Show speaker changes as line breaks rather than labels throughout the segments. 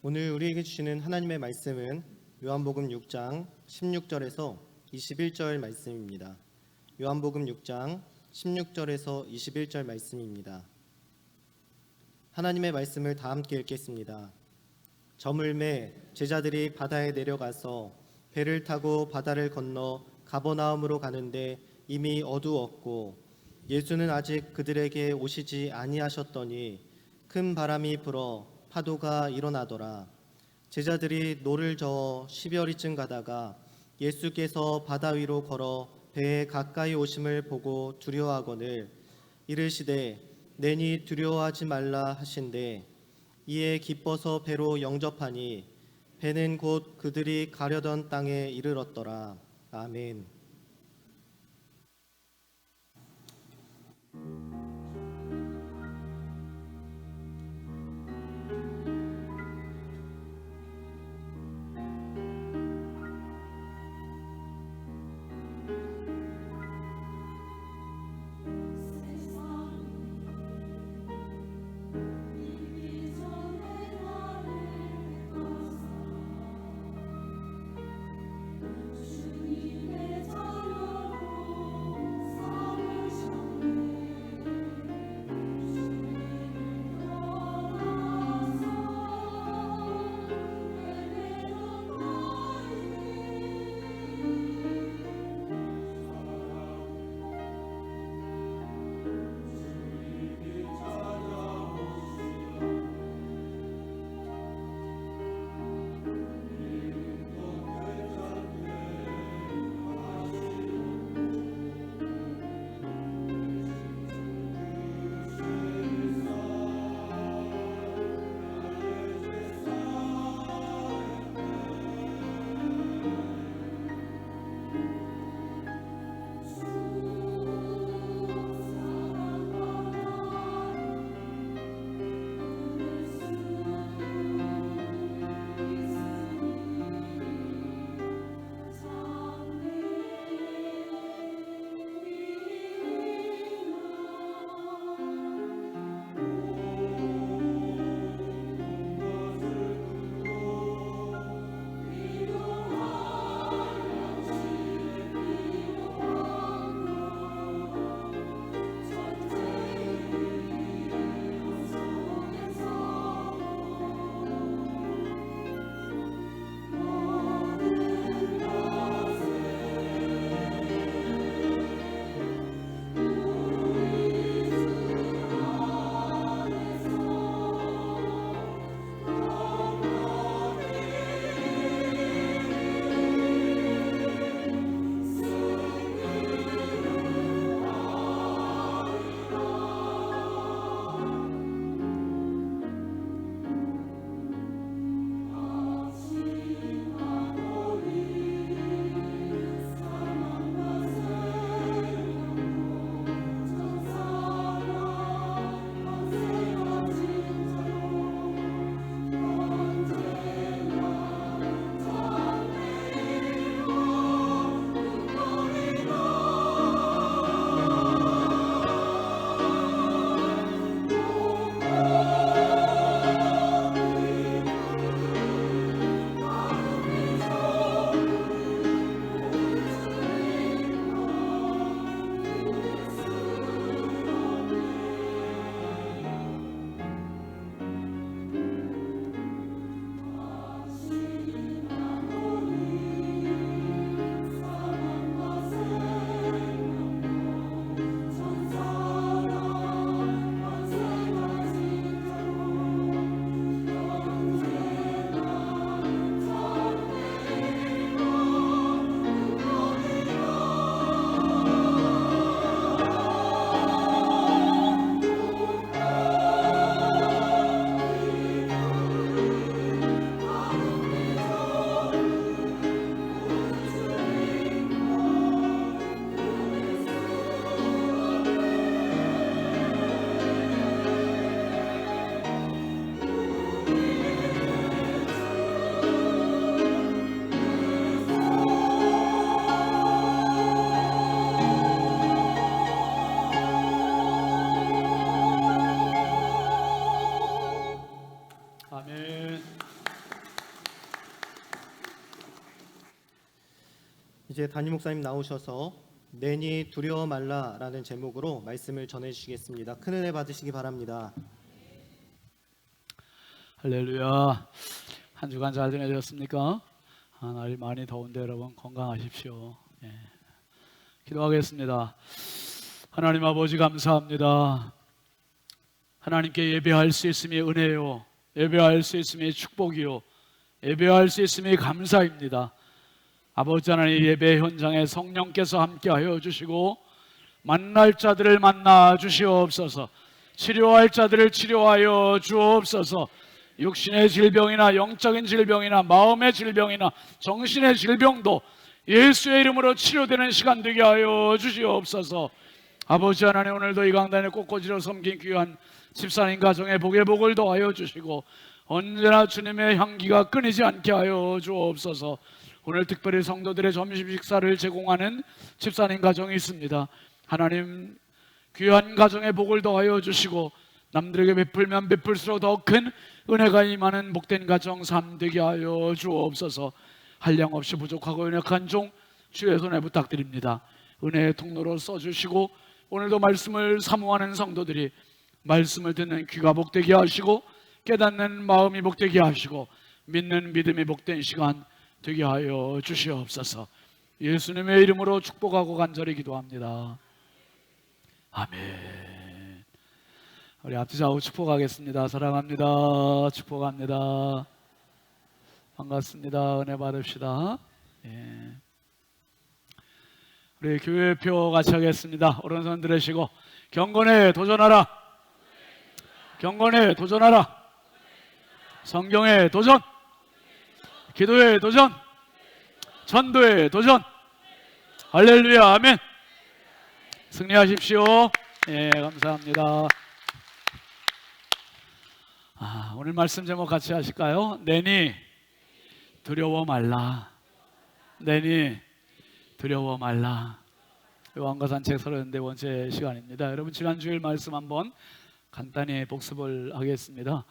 오늘 우리에게 주시는 하나님의 말씀은 요한복음 6장 16절에서 21절 말씀입니다. 요한복음 6장 16절에서 21절 말씀입니다. 하나님의 말씀을 다 함께 읽겠습니다. 저물매 제자들이 바다에 내려가서 배를 타고 바다를 건너 가버나움으로 가는데 이미 어두웠고 예수는 아직 그들에게 오시지 아니하셨더니 큰 바람이 불어 파도가 일어나더라. 제자들이 노를 저어 10여리쯤 가다가 예수께서 바다 위로 걸어 배에 가까이 오심을 보고 두려워하거늘 이르시되 내니 두려워하지 말라 하신대 이에 기뻐서 배로 영접하니 배는 곧 그들이 가려던 땅에 이르렀더라. 아멘.
아멘.
이제 담임 목사님 나오셔서 내니 두려워 말라라는 제목으로 말씀을 전해주시겠습니다. 큰 은혜 받으시기 바랍니다.
할렐루야. 한 주간 잘 지내셨습니까? 날이 많이 더운데 여러분 건강하십시오. 기도하겠습니다. 하나님 아버지 감사합니다. 하나님께 예배할 수 있음이 은혜요, 예배할 수 있음이 축복이요, 예배할 수 있음이 감사입니다. 아버지 하나님, 예배 현장에 성령께서 함께하여 주시고 만날 자들을 만나 주시옵소서. 치료할 자들을 치료하여 주옵소서. 육신의 질병이나 영적인 질병이나 마음의 질병이나 정신의 질병도 예수의 이름으로 치료되는 시간 되게 하여 주시옵소서. 아버지 하나님, 오늘도 이 강단에 꽃꽂이로 섬긴 귀한 집사님 가정의 복의 복을 더하여 주시고 언제나 주님의 향기가 끊이지 않게 하여 주옵소서. 오늘 특별히 성도들의 점심 식사를 제공하는 집사님 가정이 있습니다. 하나님, 귀한 가정의 복을 더하여 주시고 남들에게 베풀면 베풀수록 더 큰 은혜가 임하는 복된 가정 삶 되게 하여 주옵소서. 한량없이 부족하고 연약한 종 주의 손에 부탁드립니다. 은혜의 통로로 써주시고 오늘도 말씀을 사모하는 성도들이 말씀을 듣는 귀가 복되게 하시고 깨닫는 마음이 복되게 하시고 믿는 믿음이 복된 시간 되게 하여 주시옵소서. 예수님의 이름으로 축복하고 간절히 기도합니다. 아멘. 우리 앞뒤 좌우 축복하겠습니다. 사랑합니다. 축복합니다. 반갑습니다. 은혜 받읍시다. 우리 교회표 같이 하겠습니다. 오른손 들으시고 경건에 도전하라. 경건에 도전하라. 성경에 도전. 기도에 도전. 전도에 도전. 할렐루야. 아멘. 승리하십시오. 감사합니다. 오늘 말씀 제목 같이 하실까요? 내니 두려워 말라. 내니 두려워 말라. 요한과 산책 34번째 시간입니다. 여러분, 지난 주일 말씀 한번 간단히 복습을 하겠습니다.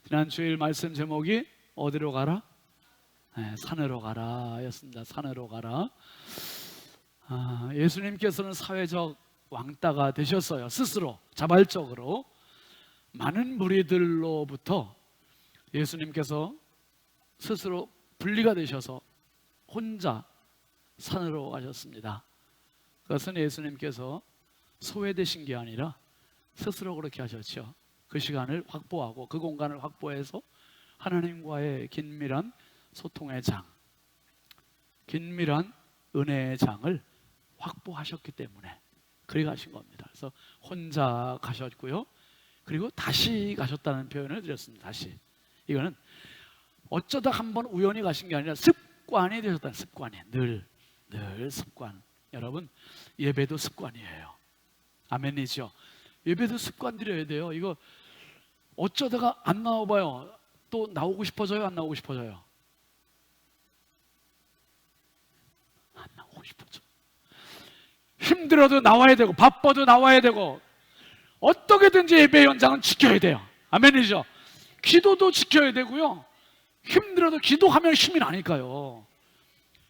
지난 주일 말씀 제목이 어디로 가라? 산으로 가라 였습니다. 산으로 가라. 예수님께서는 사회적 왕따가 되셨어요. 스스로 자발적으로 많은 무리들로부터 예수님께서 스스로 분리가 되셔서 혼자 산으로 가셨습니다. 그것은 예수님께서 소외되신 게 아니라 스스로 그렇게 하셨죠. 그 시간을 확보하고 그 공간을 확보해서 하나님과의 긴밀한 소통의 장, 긴밀한 은혜의 장을 확보하셨기 때문에 그리 가신 겁니다. 그래서 혼자 가셨고요. 그리고 다시 가셨다는 표현을 드렸습니다. 다시. 이거는 어쩌다 한번 우연히 가신 게 아니라 습관이 되셨다는, 습관이 늘 습관. 여러분, 예배도 습관이에요. 아멘이죠. 예배도 습관 들여야 돼요. 이거 어쩌다가 안 나와봐요. 또 나오고 싶어져요? 안 나오고 싶어져요? 안 나오고 싶어져. 힘들어도 나와야 되고 바빠도 나와야 되고 어떻게든지 예배 현장은 지켜야 돼요. 아멘이죠. 기도도 지켜야 되고요. 힘들어도 기도하면 힘이 나니까요.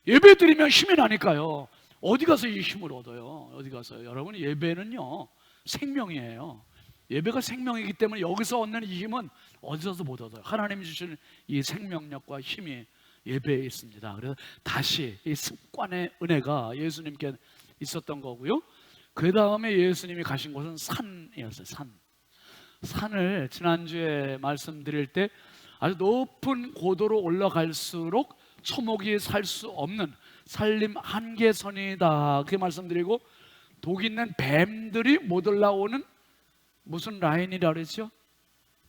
예배 드리면 힘이 나니까요. 어디 가서 이 힘을 얻어요? 어디 가서요? 여러분, 예배는요 생명이에요. 예배가 생명이기 때문에 여기서 얻는 이 힘은 어디서도 못 얻어요. 하나님이 주시는 이 생명력과 힘이 예배에 있습니다. 그래서 다시 이 습관의 은혜가 예수님께 있었던 거고요. 그 다음에 예수님이 가신 곳은 산이었어요. 산을 지난주에 말씀드릴 때 아주 높은 고도로 올라갈수록 초목이 살 수 없는 산림 한계선이다, 그렇게 말씀드리고 독 있는 뱀들이 못 올라오는 무슨 라인이라 그랬죠?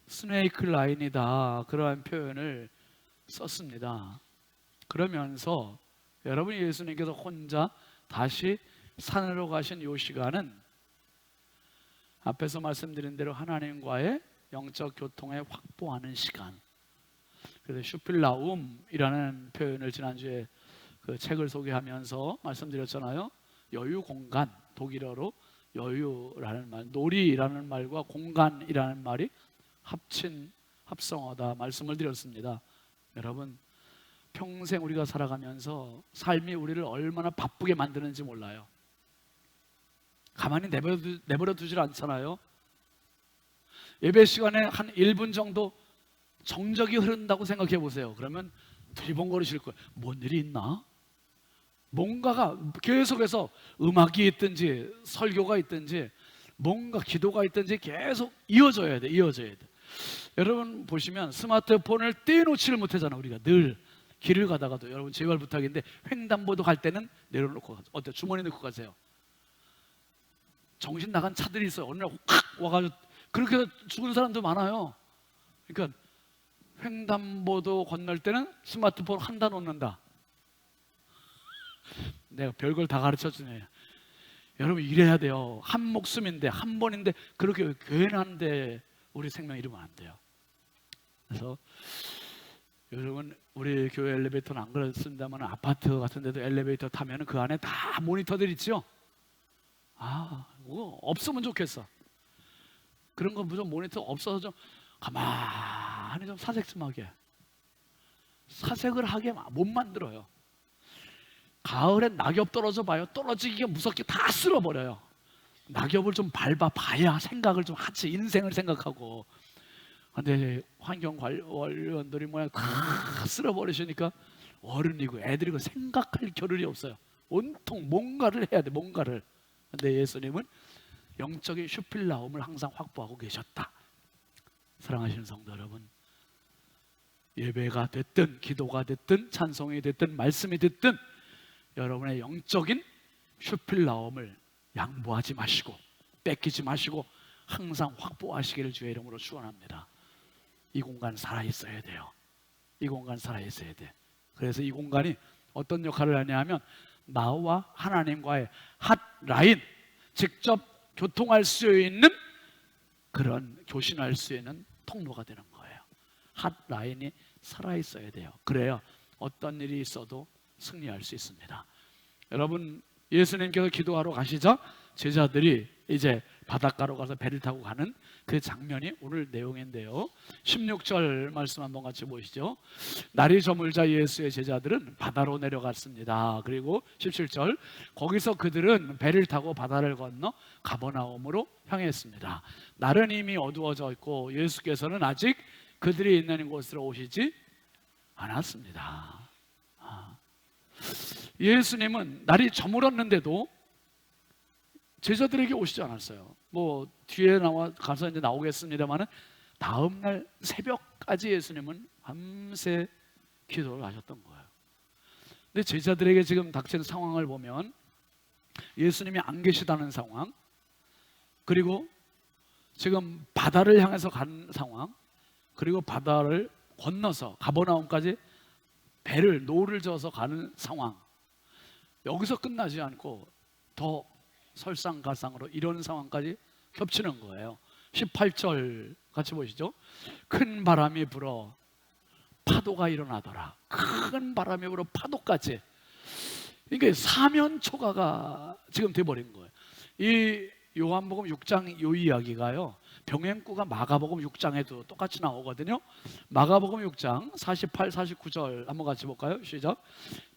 스네이크 라인이다, 그러한 표현을 썼습니다. 그러면서 여러분, 예수님께서 혼자 다시 산으로 가신 이 시간은 앞에서 말씀드린 대로 하나님과의 영적 교통에 확보하는 시간. 그래서 슈필라움이라는 표현을 지난주에 그 책을 소개하면서 말씀드렸잖아요. 여유 공간, 독일어로 여유라는 말, 놀이라는 말과 공간이라는 말이 합성어다 말씀을 드렸습니다. 여러분, 평생 우리가 살아가면서 삶이 우리를 얼마나 바쁘게 만드는지 몰라요. 가만히 내버려 두질 않잖아요. 예배 시간에 한 1분 정도 정적이 흐른다고 생각해 보세요. 그러면 두리번거리실 거예요. 뭔 일이 있나? 뭔가가 계속해서 음악이 있든지 설교가 있든지 뭔가 기도가 있든지 계속 이어져야 돼. 여러분 보시면 스마트폰을 떼놓지를 못하잖아. 우리가 늘 길을 가다가도. 여러분 제발 부탁인데 횡단보도 갈 때는 내려놓고 가세요. 어때요? 주머니에 넣고 가세요. 정신 나간 차들이 있어요. 어느 날 확 와가지고 그렇게 해서 죽은 사람도 많아요. 그러니까 횡단보도 건널 때는 스마트폰 한다 놓는다. 내가 별걸 다 가르쳐주네. 여러분 이래야 돼요. 한 목숨인데 한 번인데 그렇게 괜한데 우리 생명 잃으면 안 돼요. 그래서 여러분 우리 교회 엘리베이터는 안 그렇습니다만 아파트 같은 데도 엘리베이터 타면 그 안에 다 모니터들 있죠. 그거 없으면 좋겠어. 그런 거 무조건 모니터 없어서 좀 가만히 좀 사색 좀 하게. 사색을 하게 못 만들어요. 가을엔 낙엽 떨어져 봐요. 떨어지기가 무섭게 다 쓸어버려요. 낙엽을 좀 밟아봐야 생각을 좀 하지. 인생을 생각하고. 근데 환경관리원들이 뭐야 다 쓸어버리시니까 어른이고 애들이고 생각할 겨를이 없어요. 온통 뭔가를 해야 돼. 뭔가를. 근데 예수님은 영적인 슈필라움을 항상 확보하고 계셨다. 사랑하시는 성도 여러분, 예배가 됐든 기도가 됐든 찬송이 됐든 말씀이 됐든 여러분의 영적인 슈필라움을 양보하지 마시고 뺏기지 마시고 항상 확보하시기를 주의 이름으로 축원합니다. 이 공간 살아있어야 돼요. 이 공간 살아있어야 돼. 그래서 이 공간이 어떤 역할을 하냐 하면 나와 하나님과의 핫라인, 직접 교통할 수 있는 그런 교신할 수 있는 통로가 되는 거예요. 핫라인이 살아있어야 돼요. 그래야 어떤 일이 있어도 승리할 수 있습니다. 여러분 예수님께서 기도하러 가시자 제자들이 이제 바닷가로 가서 배를 타고 가는 그 장면이 오늘 내용인데요. 16절 말씀 한번 같이 보시죠. 날이 저물자 예수의 제자들은 바다로 내려갔습니다. 그리고 17절 거기서 그들은 배를 타고 바다를 건너 가버나움으로 향했습니다. 날은 이미 어두워져 있고 예수께서는 아직 그들이 있는 곳으로 오시지 않았습니다. 예수님은 날이 저물었는데도 제자들에게 오시지 않았어요. 뭐 뒤에 가서 이제 나오겠습니다만은 다음 날 새벽까지 예수님은 밤새 기도를 하셨던 거예요. 근데 제자들에게 지금 닥치는 상황을 보면 예수님이 안 계시다는 상황, 그리고 지금 바다를 향해서 간 상황, 그리고 바다를 건너서 가버나움까지 노를 저어서 가는 상황, 여기서 끝나지 않고 더 설상가상으로 이런 상황까지 겹치는 거예요. 18절 같이 보시죠. 큰 바람이 불어 파도가 일어나더라. 큰 바람이 불어 파도까지. 그러니까 사면초가가 지금 돼버린 거예요. 이 요한복음 6장 요 이야기가요, 병행구가 마가복음 6장에도 똑같이 나오거든요. 마가복음 6장 48, 49절 한번 같이 볼까요? 시작.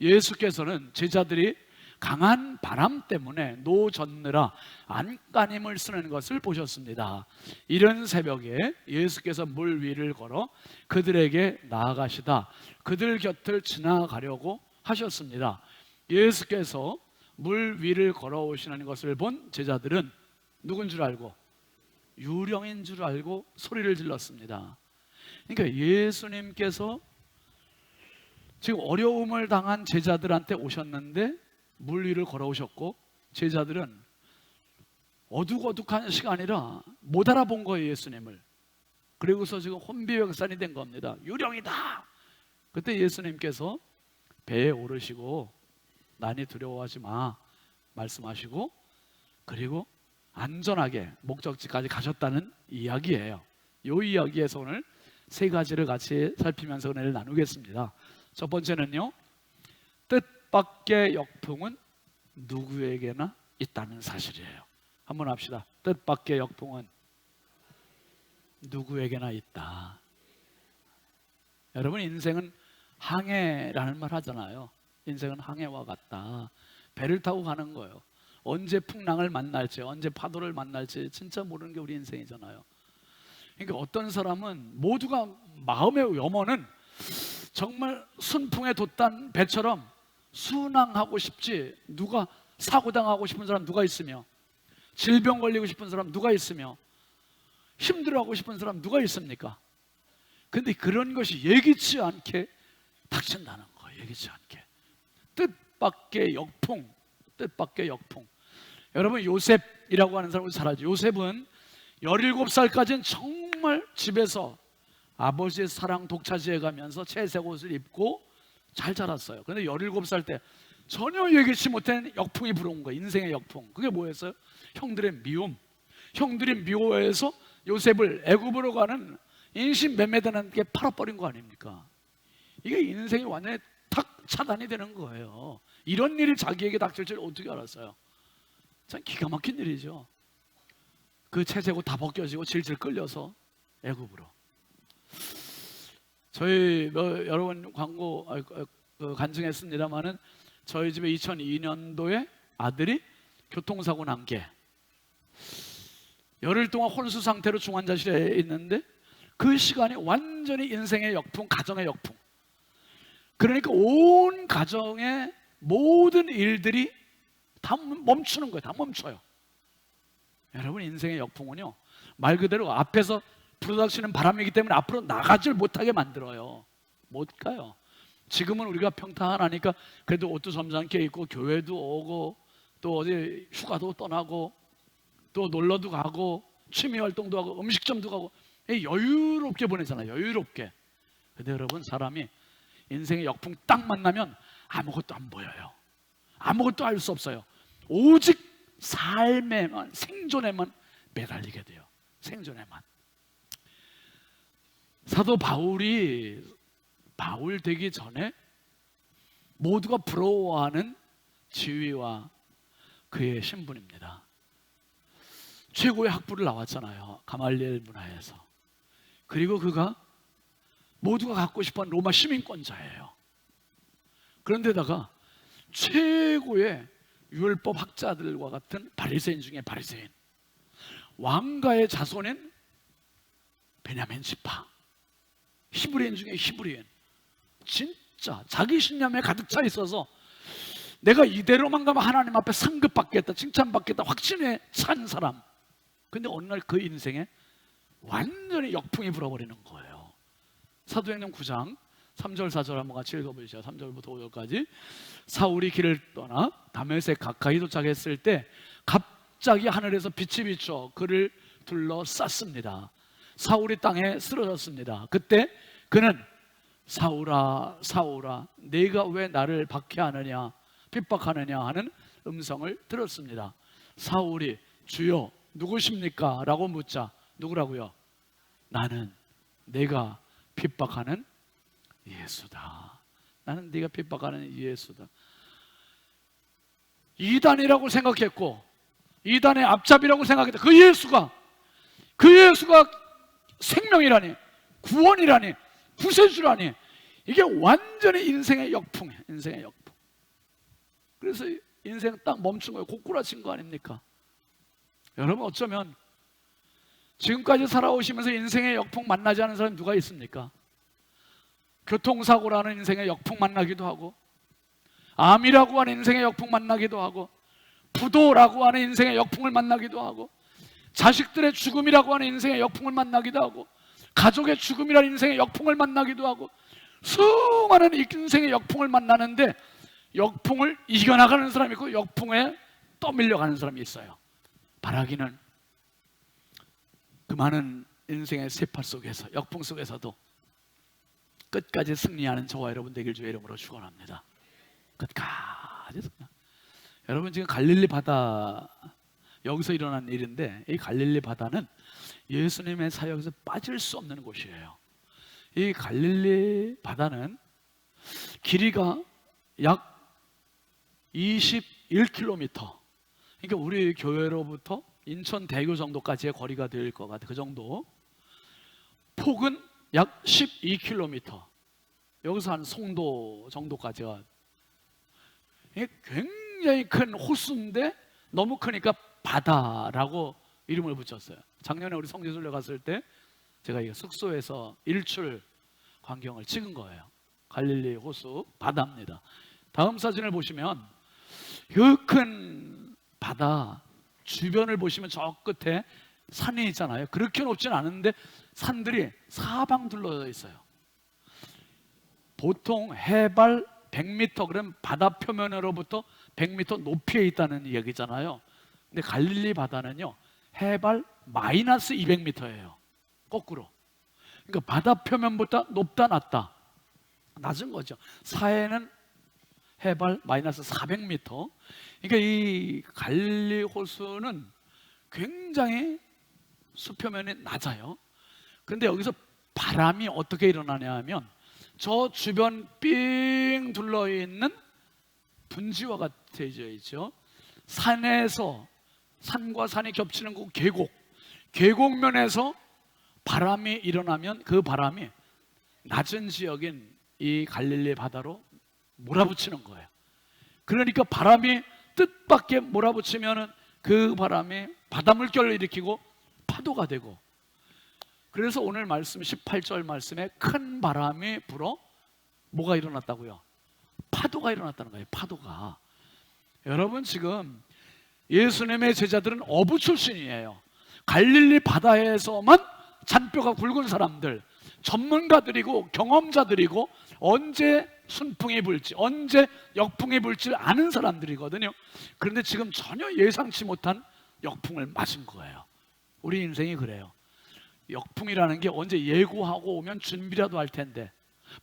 예수께서는 제자들이 강한 바람 때문에 노젓느라 안간힘을 쓰는 것을 보셨습니다. 이른 새벽에 예수께서 물 위를 걸어 그들에게 나아가시다 그들 곁을 지나가려고 하셨습니다. 예수께서 물 위를 걸어오시는 것을 본 제자들은 누군 줄 알고? 유령인 줄 알고 소리를 질렀습니다. 그러니까 예수님께서 지금 어려움을 당한 제자들한테 오셨는데 물 위를 걸어오셨고 제자들은 어둑어둑한 시간이라 못 알아본 거예요, 예수님을. 그리고서 지금 혼비백산이 된 겁니다. 유령이다. 그때 예수님께서 배에 오르시고 난이 두려워하지 마 말씀하시고 그리고 안전하게 목적지까지 가셨다는 이야기예요. 이 이야기에서 오늘 세 가지를 같이 살피면서 은혜를 나누겠습니다. 첫 번째는요, 뜻밖의 역풍은 누구에게나 있다는 사실이에요. 한번 합시다. 뜻밖의 역풍은 누구에게나 있다. 여러분 인생은 항해라는 말 하잖아요. 인생은 항해와 같다. 배를 타고 가는 거예요. 언제 풍랑을 만날지, 언제 파도를 만날지 진짜 모르는 게 우리 인생이잖아요. 그러니까 어떤 사람은 모두가 마음의 염원은 정말 순풍에 돛단 배처럼 순항하고 싶지, 누가 사고당하고 싶은 사람 누가 있으며, 질병 걸리고 싶은 사람 누가 있으며, 힘들어하고 싶은 사람 누가 있습니까? 근데 그런 것이 예기치 않게 닥친다는 거예요. 예기치 않게. 뜻밖의 역풍, 뜻밖의 역풍. 여러분, 요셉이라고 하는 사람을 잘 알죠. 요셉은 17살까지는 정말 집에서 아버지의 사랑 독차지해 가면서 채색 옷을 입고 잘 자랐어요. 그런데 17살 때 전혀 예기치 못한 역풍이 불어온 거예요. 인생의 역풍. 그게 뭐였어요? 형들의 미움. 형들이 미워해서 요셉을 애굽으로 가는 인신매매되는 게 팔아버린 거 아닙니까? 이게 인생이 완전히 탁 차단이 되는 거예요. 이런 일이 자기에게 닥칠 줄 어떻게 알았어요? 참 기가 막힌 일이죠. 그 채색 옷 다 벗겨지고 질질 끌려서 애굽으로. 저희 여러 번 광고 간증했습니다마는 저희 집에 2002년도에 아들이 교통사고 난 게 열흘 동안 혼수 상태로 중환자실에 있는데 그 시간이 완전히 인생의 역풍, 가정의 역풍. 그러니까 온 가정의 모든 일들이 다 멈추는 거예요. 다 멈춰요. 여러분, 인생의 역풍은요, 말 그대로 앞에서 불어닥치는 바람이기 때문에 앞으로 나가질 못하게 만들어요. 못 가요. 지금은 우리가 평탄하니까 그래도 옷도 점잖게 입고 교회도 오고 또 어디 휴가도 떠나고 또 놀러도 가고 취미 활동도 하고 음식점도 가고 여유롭게 보내잖아요. 여유롭게. 근데 여러분, 사람이 인생의 역풍 딱 만나면 아무것도 안 보여요. 아무것도 알 수 없어요. 오직 삶에만, 생존에만 매달리게 돼요. 생존에만. 사도 바울이 바울 되기 전에 모두가 부러워하는 지위와 그의 신분입니다. 최고의 학부를 나왔잖아요. 가말리엘 문화에서. 그리고 그가 모두가 갖고 싶어하는 로마 시민권자예요. 그런데다가 최고의 율법 학자들과 같은 바리새인 중에 바리새인, 왕가의 자손인 베냐민 지파, 히브리인 중에 히브리인, 진짜 자기 신념에 가득 차 있어서 내가 이대로만 가면 하나님 앞에 상급받겠다, 칭찬받겠다 확신에 찬 사람. 근데 어느 날 그 인생에 완전히 역풍이 불어버리는 거예요. 사도행전 9장 3절 4절 한번 같이 읽어보시죠. 3절부터 5절까지. 사울이 길을 떠나 다메섹 가까이 도착했을 때 갑자기 하늘에서 빛이 비춰 그를 둘러쌌습니다. 사울이 땅에 쓰러졌습니다. 그때 그는 사울아 사울아 네가 왜 나를 박해하느냐 핍박하느냐 하는 음성을 들었습니다. 사울이 주여 누구십니까? 라고 묻자 누구라고요? 나는 네가 핍박하는 예수다. 나는 네가 핍박하는 예수다. 이단이라고 생각했고 이단의 앞잡이라고 생각했다. 그 예수가 생명이라니, 구원이라니, 구세주라니, 이게 완전히 인생의 역풍이에요. 인생의 역풍. 그래서 인생 딱 멈춘 거예요. 고꾸라진 거 아닙니까? 여러분, 어쩌면 지금까지 살아오시면서 인생의 역풍 만나지 않은 사람이 누가 있습니까? 교통사고라는 인생의 역풍 만나기도 하고, 암이라고 하는 인생의 역풍 만나기도 하고, 부도라고 하는 인생의 역풍을 만나기도 하고, 자식들의 죽음이라고 하는 인생의 역풍을 만나기도 하고, 가족의 죽음이라는 인생의 역풍을 만나기도 하고, 수많은 인생의 역풍을 만나는데 역풍을 이겨나가는 사람이 있고 역풍에 떠밀려가는 사람이 있어요. 바라기는 그 많은 인생의 세파 속에서, 역풍 속에서도 끝까지 승리하는 저와 여러분 되길 주의 이름으로 축원합니다. 끝까지 승리. 여러분, 지금 갈릴리 바다, 여기서 일어난 일인데 이 갈릴리 바다는 예수님의 사역에서 빠질 수 없는 곳이에요. 이 갈릴리 바다는 길이가 약 21km, 그러니까 우리 교회로부터 인천대교 정도까지의 거리가 될 것 같아요. 그 정도. 폭은 약 12km. 여기서 한 송도 정도까지가 이게 굉장히 큰 호수인데 너무 크니까 바다라고 이름을 붙였어요. 작년에 우리 성지순례 갔을 때 제가 이 숙소에서 일출 광경을 찍은 거예요. 갈릴리 호수 바다입니다. 다음 사진을 보시면 그 큰 바다 주변을 보시면 저 끝에 산이 있잖아요. 그렇게 높진 않은데 산들이 사방 둘러져 있어요. 보통 해발 100m, 그럼 바다 표면으로부터 100m 높이에 있다는 얘기잖아요. 근데 갈릴리 바다는요, 해발 마이너스 200m예요. 거꾸로. 그러니까 바다 표면보다 높다 낮다? 낮은 거죠. 사해는 해발 마이너스 400m. 그러니까 이 갈릴리 호수는 굉장히 수표면이 낮아요. 그런데 여기서 바람이 어떻게 일어나냐 하면 저 주변 삥 둘러있는 분지와 같아져 있죠. 산에서 산과 산이 겹치는 그 계곡면에서 바람이 일어나면 그 바람이 낮은 지역인 이 갈릴리 바다로 몰아붙이는 거예요. 그러니까 바람이 뜻밖의 몰아붙이면 그 바람이 바다 물결을 일으키고 파도가 되고, 그래서 오늘 말씀 18절 말씀에 큰 바람이 불어 뭐가 일어났다고요? 파도가 일어났다는 거예요. 파도가. 여러분, 지금 예수님의 제자들은 어부 출신이에요. 갈릴리 바다에서만 잔뼈가 굵은 사람들, 전문가들이고 경험자들이고 언제 순풍이 불지 언제 역풍이 불지 아는 사람들이거든요. 그런데 지금 전혀 예상치 못한 역풍을 맞은 거예요. 우리 인생이 그래요. 역풍이라는 게 언제 예고하고 오면 준비라도 할 텐데,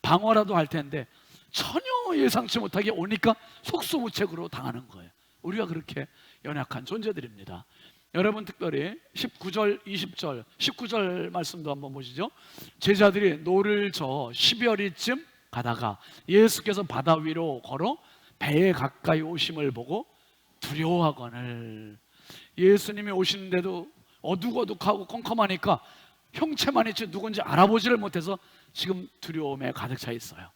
방어라도 할 텐데 전혀 예상치 못하게 오니까 속수무책으로 당하는 거예요. 우리가 그렇게 연약한 존재들입니다. 여러분, 특별히 19절, 20절, 19절 말씀도 한번 보시죠. 제자들이 노를 저 12월이쯤 가다가 예수께서 바다 위로 걸어 배에 가까이 오심을 보고 두려워하거늘. 예수님이 오시는데도 어둑어둑하고 컴컴하니까 형체만 있지 누군지 알아보지를 못해서 지금 두려움에 가득 차 있어요.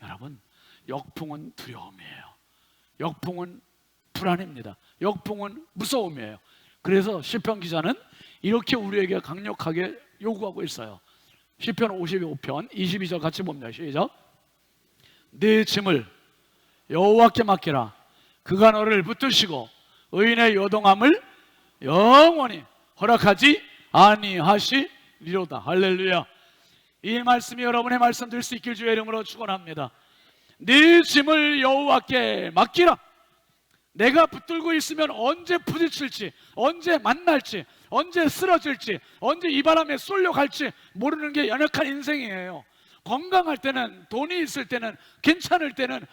여러분, 역풍은 두려움이에요. 역풍은 불안입니다. 역풍은 무서움이에요. 그래서 시편 기자는 이렇게 우리에게 강력하게 요구하고 있어요. 시편 55편 22절 같이 봅니다. 시작. 네 짐을 여호와께 맡기라. 그가 너를 붙드시고 의인의 요동함을 영원히 허락하지 아니하시리로다. 할렐루야. 이 말씀이 여러분의 말씀 될 수 있길 주의 이름으로 축원합니다. 네 짐을 여호와께 맡기라. 내가 붙들고 있으면 언제 부딪힐지, 언제 만날지, 언제 쓰러질지, 언제 이 바람에 쏠려갈지 모르는 게 연약한 인생이에요. 건강할 때는, 돈이 있을 때는, 괜찮을 때는,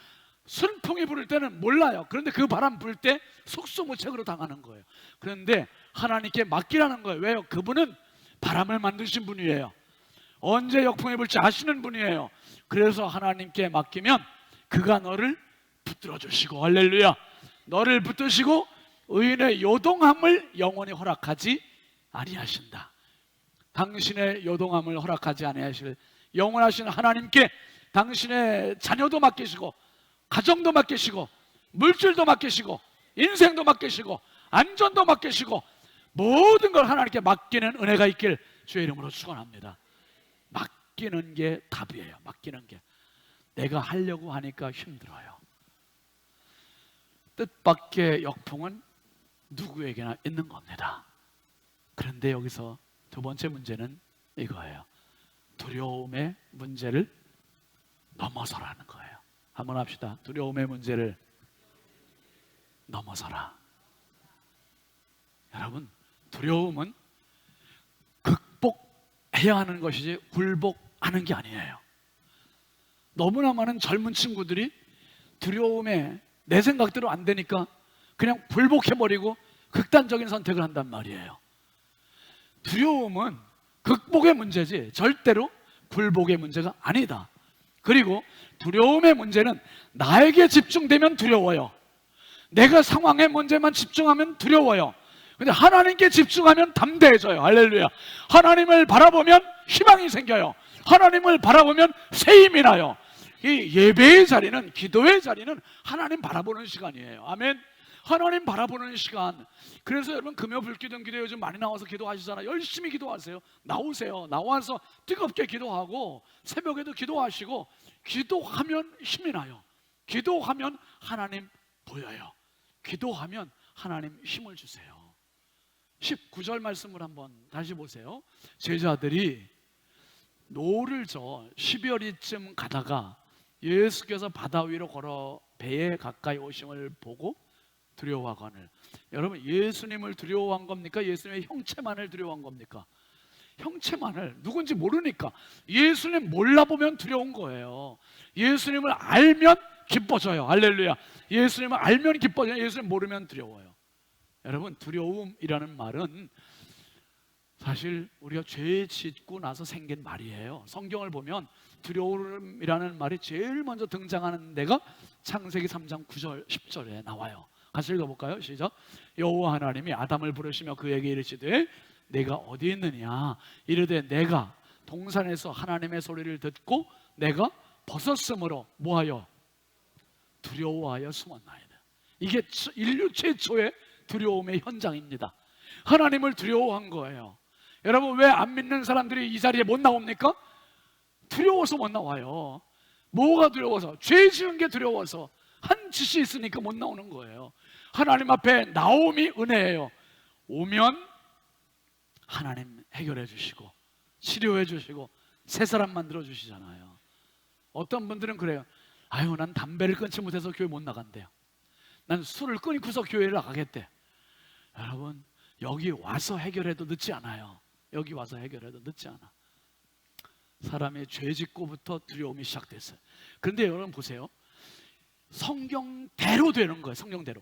순풍이 부를 때는 몰라요. 그런데 그 바람 불 때 속수무책으로 당하는 거예요. 그런데 하나님께 맡기라는 거예요. 왜요? 그분은 바람을 만드신 분이에요. 언제 역풍이 불지 아시는 분이에요. 그래서 하나님께 맡기면 그가 너를 붙들어 주시고, 할렐루야, 너를 붙드시고 의인의 요동함을 영원히 허락하지 아니하신다. 당신의 요동함을 허락하지 아니하실 영원하신 하나님께 당신의 자녀도 맡기시고, 가정도 맡기시고, 물질도 맡기시고, 인생도 맡기시고, 안전도 맡기시고, 모든 걸 하나님께 맡기는 은혜가 있길 주의 이름으로 축원합니다. 맡기는 게 답이에요. 맡기는 게. 내가 하려고 하니까 힘들어요. 뜻밖의 역풍은 누구에게나 있는 겁니다. 그런데 여기서 두 번째 문제는 이거예요. 두려움의 문제를 넘어서라는 거예요. 한번 합시다. 두려움의 문제를 넘어서라. 여러분, 두려움은 극복해야 하는 것이지 굴복하는 게 아니에요. 너무나 많은 젊은 친구들이 두려움에 내 생각대로 안 되니까 그냥 굴복해버리고 극단적인 선택을 한단 말이에요. 두려움은 극복의 문제지 절대로 굴복의 문제가 아니다. 그리고 두려움의 문제는 나에게 집중되면 두려워요. 내가 상황의 문제만 집중하면 두려워요. 근데 하나님께 집중하면 담대해져요. 할렐루야. 하나님을 바라보면 희망이 생겨요. 하나님을 바라보면 새 힘이 나요. 이 예배의 자리는, 기도의 자리는 하나님 바라보는 시간이에요. 아멘. 하나님 바라보는 시간. 그래서 여러분 금요 불기도 기도 요즘 많이 나와서 기도하시잖아요. 열심히 기도하세요. 나오세요. 나와서 뜨겁게 기도하고 새벽에도 기도하시고, 기도하면 힘이 나요. 기도하면 하나님 보여요. 기도하면 하나님 힘을 주세요. 19절 말씀을 한번 다시 보세요. 제자들이 노를 저 12월이쯤 가다가 예수께서 바다 위로 걸어 배에 가까이 오심을 보고 두려워하거늘. 여러분, 예수님을 두려워한 겁니까? 예수님의 형체만을 두려워한 겁니까? 형체만을, 누군지 모르니까. 예수님 몰라보면 두려운 거예요. 예수님을 알면 기뻐져요. 할렐루야. 예수님을 알면 기뻐져요. 예수님 모르면 두려워요. 여러분, 두려움이라는 말은 사실 우리가 죄 짓고 나서 생긴 말이에요. 성경을 보면 두려움이라는 말이 제일 먼저 등장하는 데가 창세기 3장 9절 10절에 나와요. 같이 읽어볼까요? 시작. 여호와 하나님이 아담을 부르시며 그에게 이르시되 내가 어디 있느냐? 이르되 내가 동산에서 하나님의 소리를 듣고 내가 벗었으므로 뭐하여? 두려워하여 숨었나이다. 이게 인류 최초의 두려움의 현장입니다. 하나님을 두려워한 거예요. 여러분, 왜 안 믿는 사람들이 이 자리에 못 나옵니까? 두려워서 못 나와요. 뭐가 두려워서? 죄 지은 게 두려워서. 한 짓이 있으니까 못 나오는 거예요. 하나님 앞에 나옴이 은혜예요. 오면 하나님 해결해 주시고 치료해 주시고 새 사람 만들어 주시잖아요. 어떤 분들은 그래요. 아유, 난 담배를 끊지 못해서 교회 못 나간대요. 난 술을 끊고서 교회를 나가겠대. 여러분, 여기 와서 해결해도 늦지 않아요. 여기 와서 해결해도 늦지 않아. 사람의 죄 짓고부터 두려움이 시작됐어요. 그런데 여러분 보세요. 성경대로 되는 거예요. 성경대로.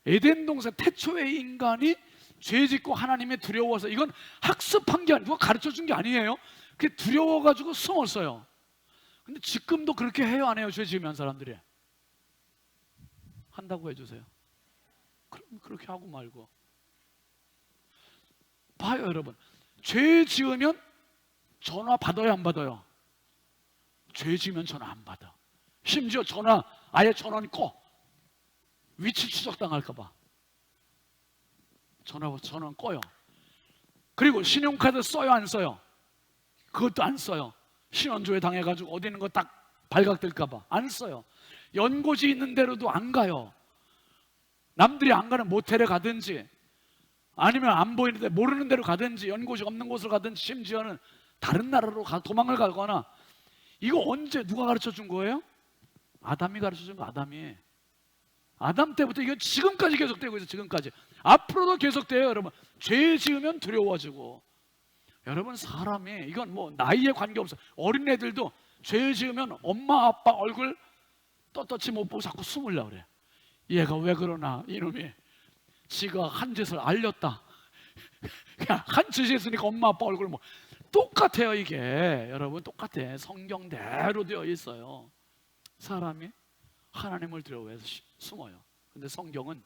에덴 동산 태초의 인간이 죄 짓고 하나님의 두려워서, 이건 학습한 게 아니고 누가 가르쳐 준 게 아니에요. 그게 두려워가지고 숨었어요. 근데 지금도 그렇게 해요, 안 해요? 죄 지으면 사람들이 한다고 해주세요. 그럼 그렇게 하고 말고. 봐요, 여러분. 죄 지으면 전화 받아요, 안 받아요? 죄 지으면 전화 안 받아. 심지어 전화, 아예 전화는 꺼. 위치 추적당할까 봐 전화는 꺼요. 그리고 신용카드 써요, 안 써요? 그것도 안 써요. 신원조회 당해가지고 어디 있는 거 딱 발각될까 봐 안 써요. 연고지 있는 데로도 안 가요. 남들이 안 가는 모텔에 가든지, 아니면 안 보이는데 모르는 데로 가든지, 연고지 없는 곳으로 가든지, 심지어는 다른 나라로 도망을 가거나. 이거 언제 누가 가르쳐 준 거예요? 아담이 가르쳐 준 거. 아담 때부터. 이거 지금까지 계속되고 있어요. 지금까지. 앞으로도 계속돼요. 여러분, 죄 지으면 두려워지고. 여러분, 사람이, 이건 뭐 나이에 관계없어. 어린애들도 죄 지으면 엄마 아빠 얼굴 떳떳이 못 보고 자꾸 숨으려고 그래. 얘가 왜 그러나, 이놈이 지가 한 짓을 알렸다. 그냥 한 짓이 있으니까 엄마 아빠 얼굴 뭐. 똑같아요. 이게 여러분, 똑같아. 성경대로 되어 있어요. 사람이 하나님을 두려워해서 숨어요. 근데 성경은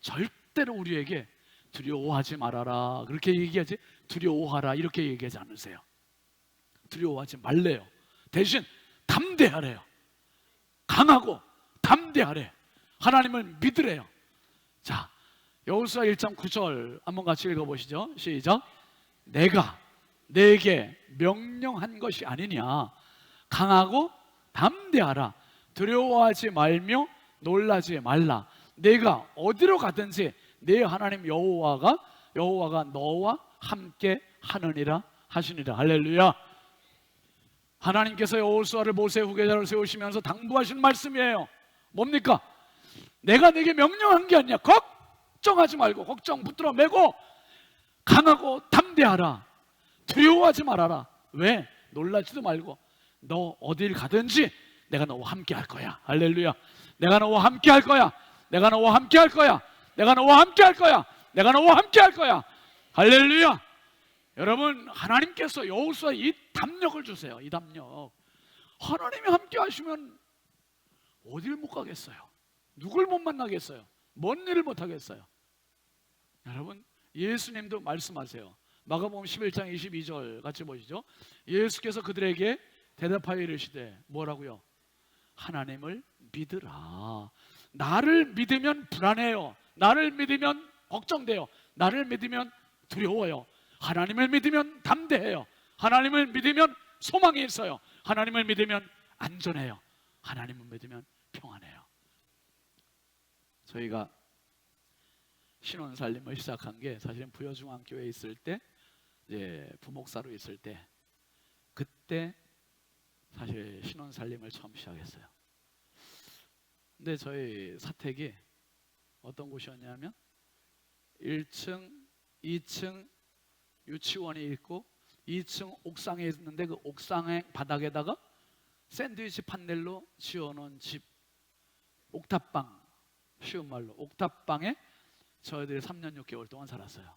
절대로 우리에게 두려워하지 말아라 그렇게 얘기하지, 두려워하라 이렇게 얘기하지 않으세요. 두려워하지 말래요. 대신 담대하래요. 강하고 담대하래. 하나님을 믿으래요. 자, 여호수아 1장 9절 한번 같이 읽어보시죠. 시작. 내가 내게 명령한 것이 아니냐. 강하고 담대하라. 두려워하지 말며 놀라지 말라. 내가 어디로 가든지 내 하나님 여호와가 너와 함께 하느니라 하시니라. 할렐루야. 하나님께서 여호수아를 모세 후계자로 세우시면서 당부하신 말씀이에요. 뭡니까? 내가 내게 명령한 게 아니야. 걱정하지 말고, 걱정 붙들어 매고 강하고 담대하라. 두려워하지 말아라. 왜? 놀라지도 말고. 너 어딜 가든지 내가 너와 함께 할 거야. 할렐루야. 내가 너와 함께 할 거야. 내가 너와 함께 할 거야. 내가 너와 함께 할 거야. 내가 너와 함께 할 거야. 할렐루야. 여러분, 하나님께서 여호수아에 이 담력을 주세요. 이 담력. 하나님이 함께 하시면 어딜 못 가겠어요? 누굴 못 만나겠어요? 뭔 일을 못 하겠어요? 여러분, 예수님도 말씀하세요. 마가복음 11장 22절 같이 보시죠. 예수께서 그들에게 대답하여 이르시되 뭐라고요? 하나님을 믿으라. 나를 믿으면 불안해요. 나를 믿으면 걱정돼요. 나를 믿으면 두려워요. 하나님을 믿으면 담대해요. 하나님을 믿으면 소망이 있어요. 하나님을 믿으면 안전해요. 하나님을 믿으면 평안해요. 저희가 신혼살림을 시작한 게 사실은 부여중앙교회에 있을 때, 부목사로 있을 때, 그때 사실 신혼살림을 처음 시작했어요. 근데 저희 사택이 어떤 곳이었냐면 1층, 2층 유치원이 있고 2층 옥상에 있는데 그 옥상의 바닥에다가 샌드위치 판넬로 지어놓은 집, 옥탑방, 쉬운 말로 옥탑방에 저희들이 3년 6개월 동안 살았어요.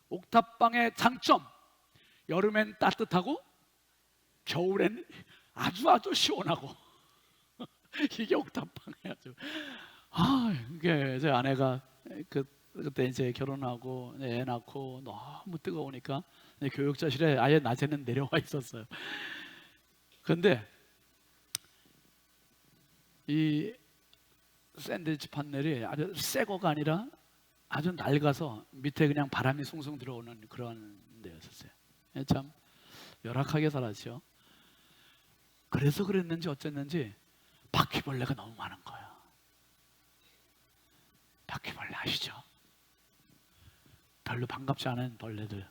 옥탑방의 장점, 여름엔 따뜻하고 겨울엔 아주 시원하고 이게 옥탑방이에요. 이게 제 아내가 그때 이제 결혼하고 애 낳고 너무 뜨거우니까 교육자실에 아예 낮에는 내려와 있었어요. 그런데 이 샌드위치 판넬이 아주 새 거가 아니라 아주 낡아서 밑에 그냥 바람이 숭숭 들어오는 그런 데였었어요. 참 열악하게 살았죠. 그래서 그랬는지 어쨌는지 바퀴벌레가 너무 많은 거예요. 바퀴벌레 아시죠? 별로 반갑지 않은 벌레들.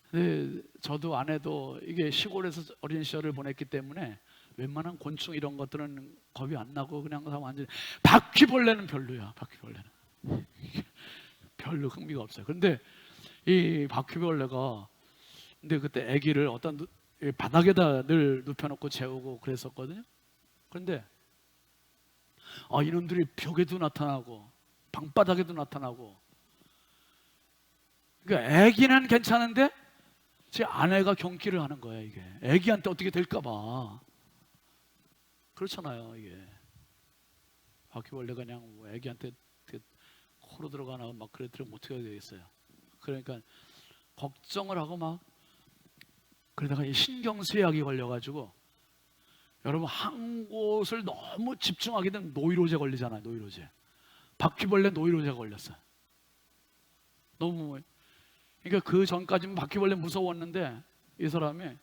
근데 저도 아내도 이게 시골에서 어린 시절을 보냈기 때문에 웬만한 곤충 이런 것들은 겁이 안 나고 그냥 완전 바퀴벌레는 별로야. 바퀴벌레는 별로 흥미가 없어요. 그런데 이 바퀴벌레가 근데 그때 아기를 어떤 바닥에다 늘 눕혀놓고 재우고 그랬었거든요. 그런데 이놈들이 벽에도 나타나고 방바닥에도 나타나고. 그러니까 아기는 괜찮은데 제 아내가 경기를 하는 거야. 이게 아기한테 어떻게 될까봐. 그렇잖아요. 이게 바퀴벌레가 그냥 아기한테 코로 들어가나 막 그랬더니 어떻게 되겠어요. 그러니까 걱정을 하고 막 그러다가 신경쇠약이 걸려가지고 여러분 한 곳을 너무 집중하게 되면 노이로제 걸리잖아요. 노이로제. 바퀴벌레 노이로제 걸렸어요. 너무. 그러니까 그 전까지는 바퀴벌레 무서웠는데 이 사람이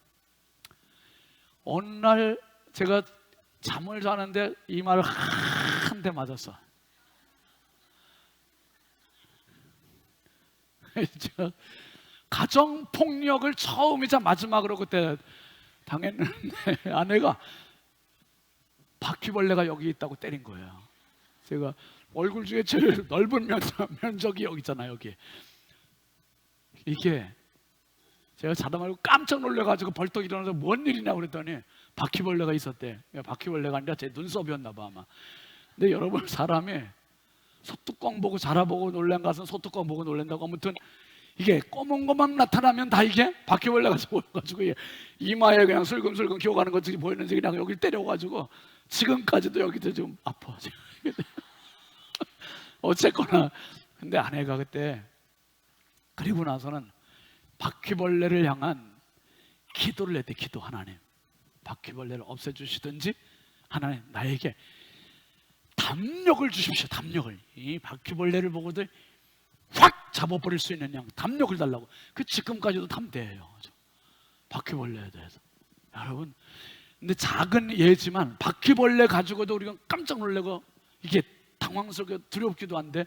어느 날 제가 잠을 자는데 이마를 한 대 맞았어. 제가 가정폭력을 처음이자 마지막으로 그때 당했는데 아내가 바퀴벌레가 여기 있다고 때린 거예요. 제가 얼굴 중에 제일 넓은 면적이 여기 있잖아요. 여기. 이게 제가 자다 말고 깜짝 놀래가지고 벌떡 일어나서 뭔 일이냐고 그랬더니 바퀴벌레가 있었대. 바퀴벌레가 아니라 제 눈썹이었나 봐 아마. 근데 여러분 사람이 소뚜껑 보고 자라보고 놀란 것은 소뚜껑 보고 놀란다고. 아무튼 이게 검은 것만 나타나면 다 이게 바퀴벌레가 보여가지고 이마에 그냥 슬금슬금 기어가는 것들이 보이는지 그냥 여기 때려가지고 지금까지도 여기도 좀 아파. 어쨌거나 근데 아내가 그때 그리고 나서는 바퀴벌레를 향한 기도를 했대. 기도. 하나님 바퀴벌레를 없애주시든지 하나님 나에게 담력을 주십시오. 담력을. 이 바퀴벌레를 보고도 확 잡아버릴 수 있는 양 담력을 달라고. 그 지금까지도 담대해요. 바퀴벌레에 대해서. 여러분 근데 작은 예지만 바퀴벌레 가지고도 우리가 깜짝 놀라고 이게 당황스럽게 두렵기도 한데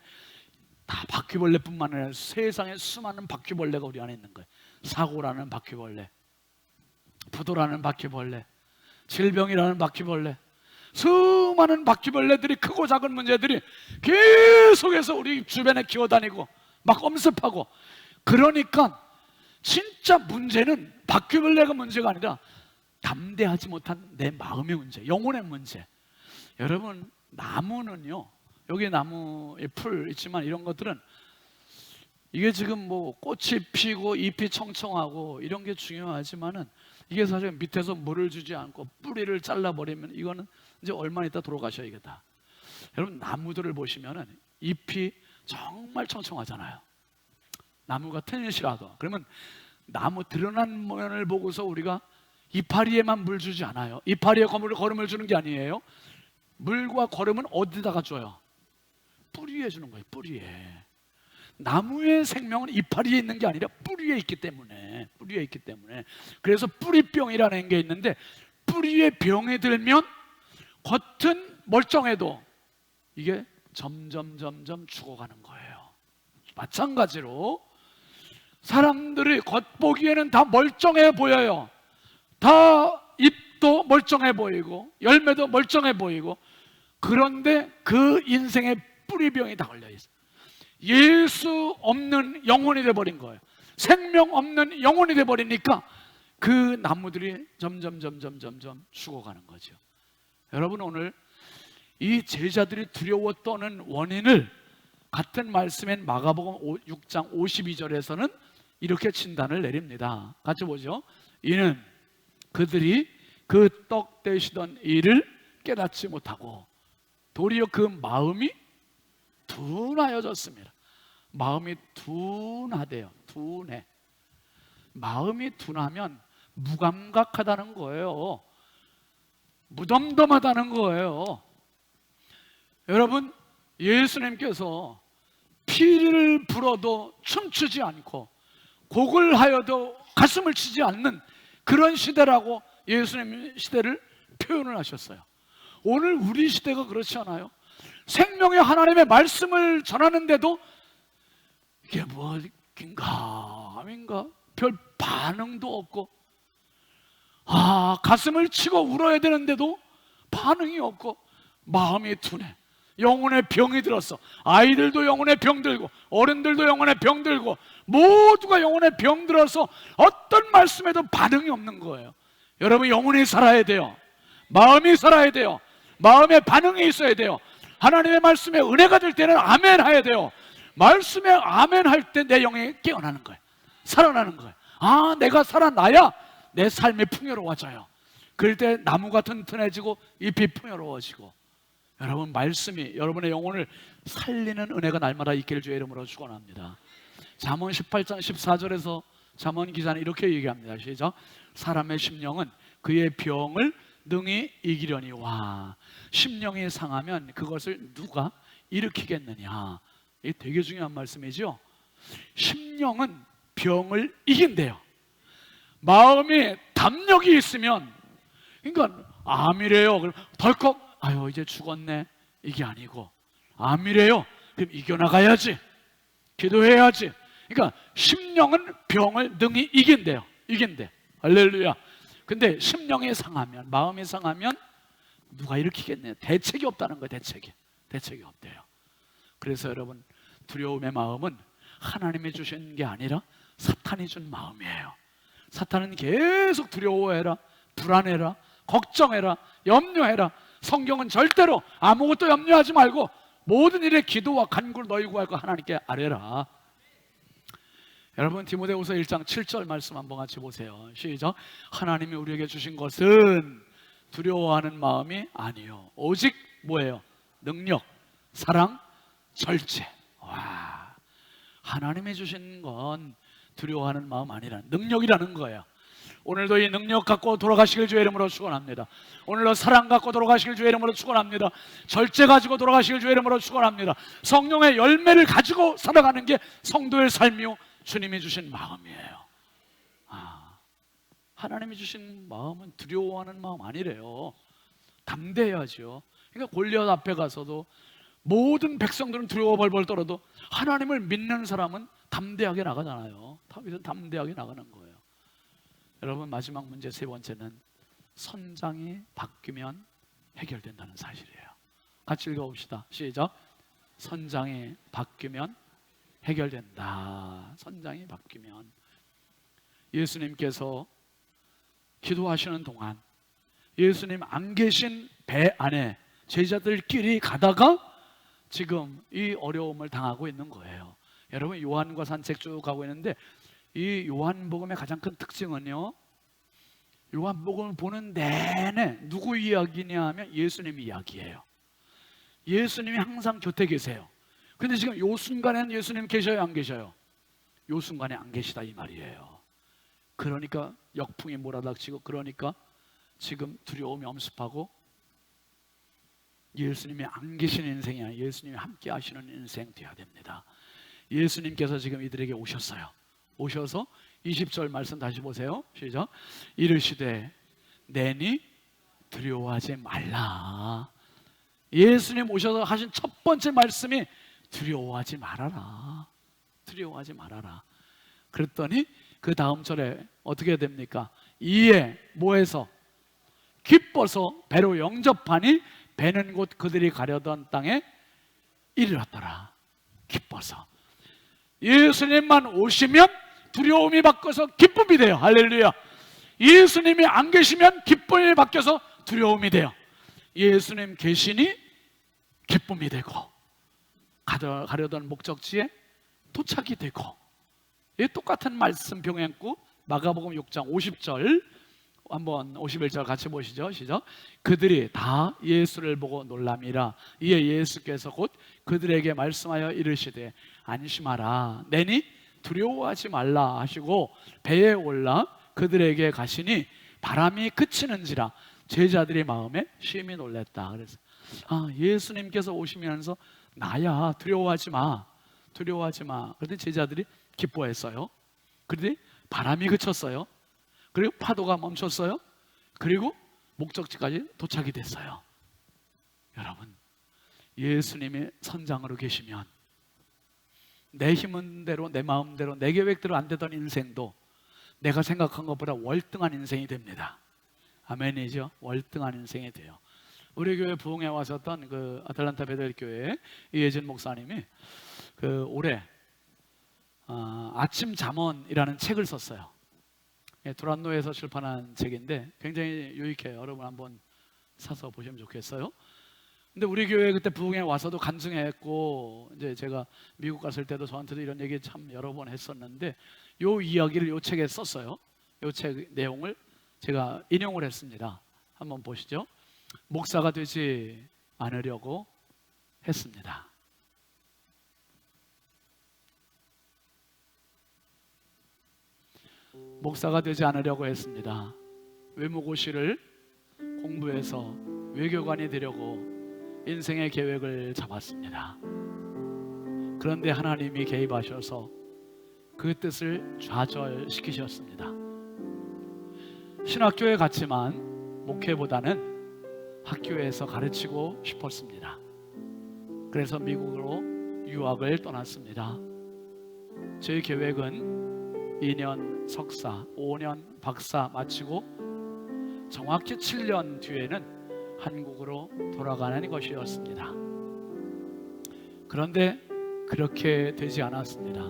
다 바퀴벌레뿐만 아니라 세상에 수많은 바퀴벌레가 우리 안에 있는 거예요. 사고라는 바퀴벌레, 부도라는 바퀴벌레, 질병이라는 바퀴벌레, 수많은 바퀴벌레들이 크고 작은 문제들이 계속해서 우리 주변에 기어다니고 막 엄습하고. 그러니까 진짜 문제는 바퀴벌레가 문제가 아니라 담대하지 못한 내 마음의 문제, 영혼의 문제. 여러분 나무는요, 여기 나무에 풀 있지만 이런 것들은 이게 지금 뭐 꽃이 피고 잎이 청청하고 이런 게 중요하지만은 이게 사실 밑에서 물을 주지 않고 뿌리를 잘라버리면 이거는 이제 얼마 있다 돌아가셔야겠다. 여러분 나무들을 보시면은 잎이 정말 청청하잖아요. 나무가 테니시라도. 그러면 나무 드러난 모양을 보고서 우리가 이파리에만 물 주지 않아요. 이파리에 거름을 주는 게 아니에요. 물과 거름은 어디다가 줘요? 뿌리에 주는 거예요. 뿌리에. 나무의 생명은 이파리에 있는 게 아니라 뿌리에 있기 때문에, 그래서 뿌리병이라는 게 있는데, 뿌리에 병이 들면 겉은 멀쩡해도 이게 점점 죽어가는 거예요. 마찬가지로 사람들이 겉보기에는 다 멀쩡해 보여요. 다 잎도 멀쩡해 보이고 열매도 멀쩡해 보이고, 그런데 그 인생의 뿌리병이 다 걸려 있어요. 예수 없는 영혼이 돼버린 거예요. 생명 없는 영혼이 돼버리니까 그 나무들이 점점 죽어가는 거죠. 여러분, 오늘 이 제자들이 두려워 떠는 원인을 같은 말씀인 마가복음 6장 52절에서는 이렇게 진단을 내립니다. 같이 보죠. 이는 그들이 그 떡 되시던 일을 깨닫지 못하고 도리어 그 마음이 둔하여졌습니다. 마음이 둔하대요. 둔해. 마음이 둔하면 무감각하다는 거예요. 무덤덤하다는 거예요. 여러분, 예수님께서 피를 불어도 춤추지 않고 곡을 하여도 가슴을 치지 않는 그런 시대라고 예수님 시대를 표현을 하셨어요. 오늘 우리 시대가 그렇지 않아요? 생명의 하나님의 말씀을 전하는데도 이게 뭐인가 별 반응도 없고, 가슴을 치고 울어야 되는데도 반응이 없고, 마음이 둔해. 영혼의 병이 들었어. 아이들도 영혼의 병 들고, 어른들도 영혼의 병 들고, 모두가 영혼의 병 들어서 어떤 말씀에도 반응이 없는 거예요. 여러분, 영혼이 살아야 돼요. 마음이 살아야 돼요. 마음에 반응이 있어야 돼요. 하나님의 말씀에 은혜가 될 때는 아멘 해야 돼요. 말씀에 아멘 할 때 내 영이 깨어나는 거예요. 살아나는 거예요. 내가 살아나야 내 삶이 풍요로워져요. 그럴 때 나무가 튼튼해지고 잎이 풍요로워지고, 여러분, 말씀이 여러분의 영혼을 살리는 은혜가 날마다 있기를 주의 이름으로 축원합니다. 잠언 18장 14절에서 잠언 기자는 이렇게 얘기합니다. 시작. 사람의 심령은 그의 병을 능히 이기려니와 심령이 상하면 그것을 누가 일으키겠느냐. 이게 되게 중요한 말씀이죠. 심령은 병을 이긴대요. 마음이 담력이 있으면, 그러니까 암이래요. 그럼 덜컥 이제 죽었네, 이게 아니고, 암이래요. 그럼 이겨나가야지, 기도해야지. 그러니까 심령은 병을 능히 이긴대. 할렐루야. 근데 심령이 상하면, 마음이 상하면 누가 일으키겠네요. 대책이 없다는 거예요. 대책이 없대요. 그래서 여러분, 두려움의 마음은 하나님이 주신 게 아니라 사탄이 준 마음이에요. 사탄은 계속 두려워해라, 불안해라, 걱정해라, 염려해라. 성경은 절대로 아무것도 염려하지 말고 모든 일에 기도와 간구를 너희 구하고 하나님께 아뢰라. 여러분, 디모데후서 1장 7절 말씀 한번 같이 보세요. 시작. 하나님이 우리에게 주신 것은 두려워하는 마음이 아니요, 오직 뭐예요? 능력, 사랑, 절제. 와, 하나님이 주신 건 두려워하는 마음 아니라는, 능력이라는 거예요. 오늘도 이 능력 갖고 돌아가시길 주의 이름으로 축원합니다. 오늘도 사랑 갖고 돌아가시길 주의 이름으로 축원합니다. 절제 가지고 돌아가시길 주의 이름으로 축원합니다. 성령의 열매를 가지고 살아가는 게 성도의 삶이요, 주님이 주신 마음이에요. 하나님이 주신 마음은 두려워하는 마음 아니래요. 담대해야죠. 그러니까 골리앗 앞에 가서도 모든 백성들은 두려워 벌벌 떨어도 하나님을 믿는 사람은 담대하게 나가잖아요. 다윗은 담대하게 나가는 거예요. 여러분, 마지막 문제 세 번째는 선장이 바뀌면 해결된다는 사실이에요. 같이 읽어봅시다. 시작. 선장이 바뀌면 해결된다. 선장이 바뀌면. 예수님께서 기도하시는 동안 예수님 안 계신 배 안에 제자들끼리 가다가 지금 이 어려움을 당하고 있는 거예요. 여러분, 요한과 산책 쭉 가고 있는데 이 요한복음의 가장 큰 특징은요, 요한복음을 보는 내내 누구 이야기냐 하면 예수님 이야기예요. 예수님이 항상 곁에 계세요. 근데 지금 요 순간에는 예수님 계셔요, 안 계셔요? 요 순간에 안 계시다 이 말이에요. 그러니까 역풍이 몰아닥치고, 그러니까 지금 두려움이 엄습하고, 예수님이 안 계신 인생이 아니라 예수님이 함께 하시는 인생 되어야 됩니다. 예수님께서 지금 이들에게 오셨어요. 오셔서 20절 말씀 다시 보세요. 시작. 이르시되 내니 두려워하지 말라. 예수님 오셔서 하신 첫 번째 말씀이 두려워하지 말아라. 두려워하지 말아라. 그랬더니 그 다음 절에 어떻게 됩니까? 이에 뭐해서? 기뻐서 배로 영접하니 배는 곧 그들이 가려던 땅에 이르렀더라. 기뻐서. 예수님만 오시면 두려움이 바뀌어서 기쁨이 돼요. 할렐루야. 예수님이 안 계시면 기쁨이 바뀌어서 두려움이 돼요. 예수님 계시니 기쁨이 되고, 가려던 목적지에 도착이 되고. 이 똑같은 말씀 병행구 마가복음 6장 50절 한번 51절 같이 보시죠. 시작. 그들이 다 예수를 보고 놀람이라. 이에 예수께서 곧 그들에게 말씀하여 이르시되 안심하라. 내니 두려워하지 말라 하시고 배에 올라 그들에게 가시니 바람이 그치는지라 제자들의 마음에 심히 놀랬다. 그래서 예수님께서 오시면서 나야, 두려워하지 마, 두려워하지 마. 그런데 제자들이 기뻐했어요. 그런데 바람이 그쳤어요. 그리고 파도가 멈췄어요. 그리고 목적지까지 도착이 됐어요. 여러분, 예수님이 선장으로 계시면 내 힘대로, 내 마음대로, 내 계획대로 안 되던 인생도 내가 생각한 것보다 월등한 인생이 됩니다. 아멘이죠? 월등한 인생이 돼요. 우리 교회 부흥에 왔었던 그 아틀란타 베델 교회 이혜진 목사님이 올해 아침 잠언이라는 책을 썼어요. 두란노에서 출판한 책인데 굉장히 유익해요. 여러분 한번 사서 보시면 좋겠어요. 근데 우리 교회 그때 부흥에 와서도 간증했고, 이제 제가 미국 갔을 때도 저한테도 이런 얘기 참 여러 번 했었는데, 요 이야기를 요 책에 썼어요. 요 책 내용을 제가 인용을 했습니다. 한번 보시죠. 목사가 되지 않으려고 했습니다. 목사가 되지 않으려고 했습니다. 외무고시를 공부해서 외교관이 되려고 인생의 계획을 잡았습니다. 그런데 하나님이 개입하셔서 그 뜻을 좌절시키셨습니다. 신학교에 갔지만 목회보다는 학교에서 가르치고 싶었습니다. 그래서 미국으로 유학을 떠났습니다. 제 계획은 2년 석사, 5년 박사 마치고 정확히 7년 뒤에는 한국으로 돌아가는 것이었습니다. 그런데 그렇게 되지 않았습니다.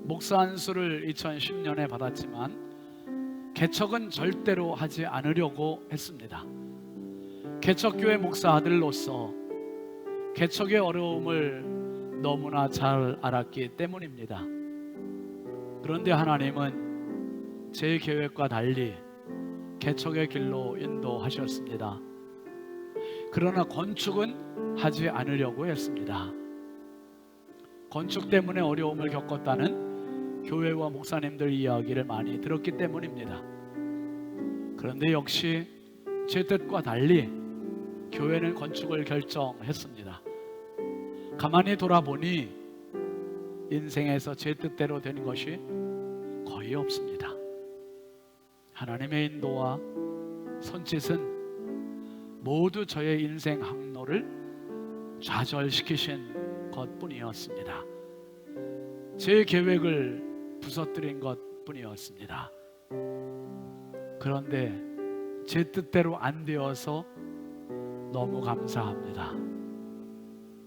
목사 안수를 2010년에 받았지만 개척은 절대로 하지 않으려고 했습니다. 개척교회 목사 아들로서 개척의 어려움을 너무나 잘 알았기 때문입니다. 그런데 하나님은 제 계획과 달리 개척의 길로 인도하셨습니다. 그러나 건축은 하지 않으려고 했습니다. 건축 때문에 어려움을 겪었다는 교회와 목사님들 이야기를 많이 들었기 때문입니다. 그런데 역시 제 뜻과 달리 교회는 건축을 결정했습니다. 가만히 돌아보니 인생에서 제 뜻대로 된 것이 거의 없습니다. 하나님의 인도와 손짓은 모두 저의 인생 항로를 좌절시키신 것뿐이었습니다. 제 계획을 부서뜨린 것뿐이었습니다. 그런데 제 뜻대로 안 되어서 너무 감사합니다.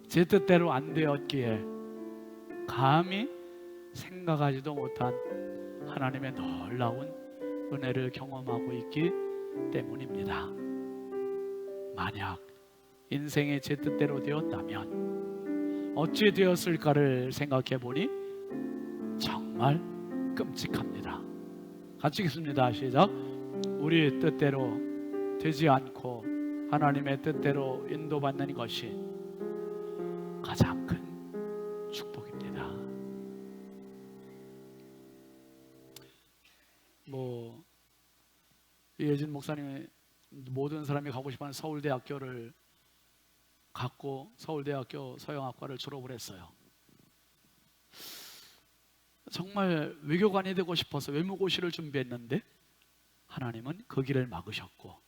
제 뜻대로 안 되었기에 감히 생각하지도 못한 하나님의 놀라운 은혜를 경험하고 있기 때문입니다. 만약 인생이 제 뜻대로 되었다면 어찌 되었을까를 생각해 보니 정말 끔찍합니다. 같이 읽습니다. 시작. 우리 뜻대로 되지 않고 하나님의 뜻대로 인도받는 것이 가장 큰 축복입니다. 이혜진 목사님이 모든 사람이 가고 싶어하는 서울대학교를 갔고 서울대학교 서영학과를 졸업을 했어요. 정말 외교관이 되고 싶어서 외무고시를 준비했는데 하나님은 그 길을 막으셨고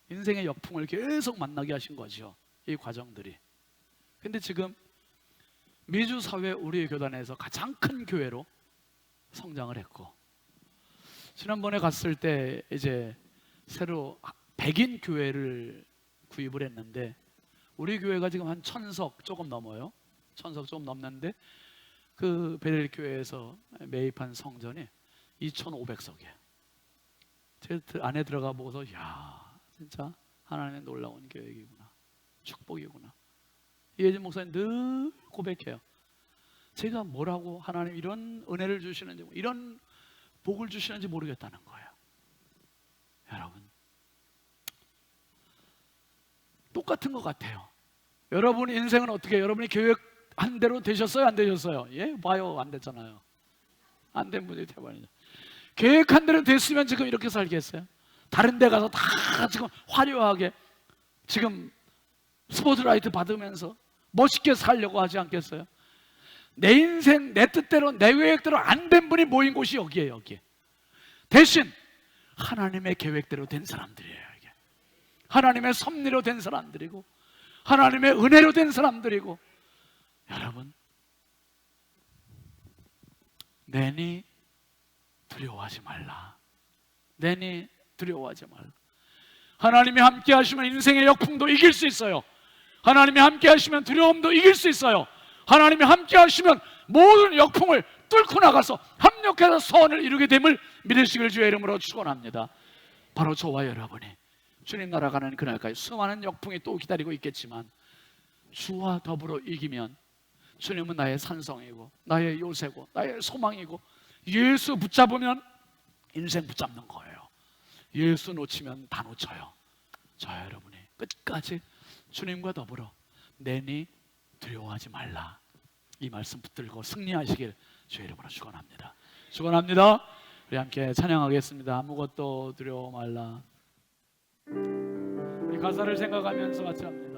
인생의 역풍을 계속 만나게 하신 거죠. 이 과정들이. 근데 지금 미주 사회 우리 교단에서 가장 큰 교회로 성장을 했고, 지난번에 갔을 때 이제 새로 100인 교회를 구입을 했는데 우리 교회가 지금 한 1000석 조금 넘어요. 1000석 조금 넘는데 그 베델 교회에서 매입한 성전이 2500석이에요. 제 안에 들어가 보고서 야, 진짜 하나님의 놀라운 계획이구나, 축복이구나. 이혜진 목사님 늘 고백해요. 제가 뭐라고 하나님 이런 은혜를 주시는지, 이런 복을 주시는지 모르겠다는 거예요. 여러분, 똑같은 것 같아요. 여러분 인생은 어떻게, 여러분이 계획한 대로 되셨어요? 안 되셨어요? 예? 봐요, 안 됐잖아요. 안 된 분이 대부분이죠. 계획한 대로 됐으면 지금 이렇게 살겠어요? 다른 데 가서 다 지금 화려하게 지금 스포트라이트 받으면서 멋있게 살려고 하지 않겠어요? 내 인생 내 뜻대로 내 계획대로 안 된 분이 모인 곳이 여기에요. 여기. 대신 하나님의 계획대로 된 사람들이에요. 이게 하나님의 섭리로 된 사람들이고 하나님의 은혜로 된 사람들이고, 여러분 내니 두려워하지 말라. 내니 두려워하지 말라. 하나님이 함께 하시면 인생의 역풍도 이길 수 있어요. 하나님이 함께 하시면 두려움도 이길 수 있어요. 하나님이 함께 하시면 모든 역풍을 뚫고 나가서 합력해서 소원을 이루게 됨을 믿으시길 주의 이름으로 축원합니다. 바로 저와 여러분이 주님 나라 가는 그날까지 수많은 역풍이 또 기다리고 있겠지만 주와 더불어 이기면 주님은 나의 산성이고 나의 요새고 나의 소망이고, 예수 붙잡으면 인생 붙잡는 거예요. 예수 놓치면 다 놓쳐요. 저와 여러분이 끝까지 주님과 더불어 내니 두려워하지 말라, 이 말씀 붙들고 승리하시길 주의 이름으로 축원합니다. 축원합니다. 우리 함께 찬양하겠습니다. 아무것도 두려워 말라. 이 가사를 생각하면서 같이 합니다.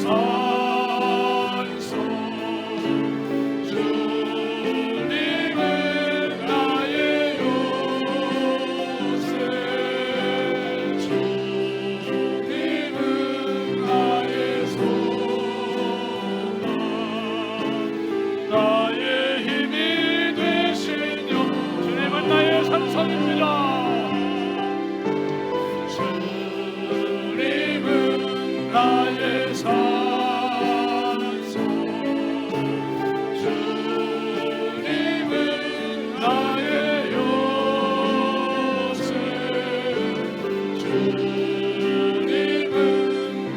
산소 주님은 나의 요새 주님은 나의 소망 나의 힘이 되시며 주님은 나의 산성입니다. 주님은 나의 산성 주님은 나의 요새 주님은